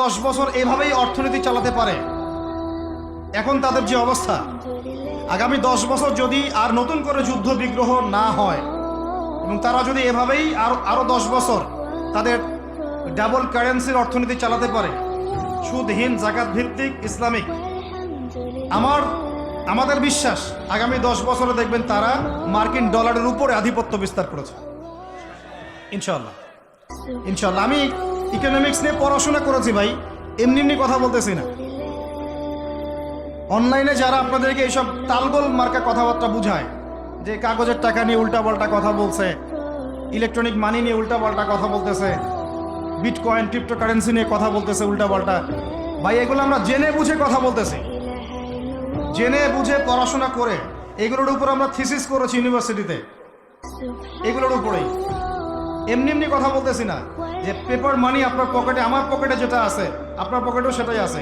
10 বছর এভাবেই অর্থনীতি চালাতে পারে, এখন তাদের যে অবস্থা, আগামী 10 বছর যদি আর নতুন করে যুদ্ধ বিগ্রহ না হয় এবং তারা যদি এভাবেই আরো 10 বছর তাদের ডাবল কারেন্সির অর্থনীতি চালাতে পারে, সুদহীন জাকাত ভিত্তিক ইসলামিক, আমাদের বিশ্বাস আগামী 10 বছরে দেখবেন তারা মার্কিন ডলারের উপরে আধিপত্য বিস্তার করেছে ইনশাল্লাহ। ইনশাল্লাহ। আমি ইকোনমিক্স নিয়ে পড়াশোনা করেছি ভাই, এমনি এমনি কথা বলতেছি না। অনলাইনে যারা আপনাদেরকে এইসব তালগোল মার্কা কথাবার্তা বুঝায়, যে কাগজের টাকা নিয়ে উল্টাপাল্টা কথা বলছে, ইলেকট্রনিক মানি নিয়ে উল্টাপাল্টা কথা বলতেছে, বিটকয়েন ক্রিপ্টোকারেন্সি নিয়ে কথা বলতেছে উল্টাপাল্টা, ভাই এগুলো আমরা জেনে বুঝে কথা বলতেছি, জেনে বুঝে পড়াশোনা করে এগুলোর উপর আমরা থিসিস করেছি ইউনিভার্সিটিতে, এগুলোর উপরেই। এমনি এমনি কথা বলতেছি না যে পেপার মানি আপনার পকেটে, আমার পকেটে যেটা আছে আপনার পকেটেও সেটাই আছে।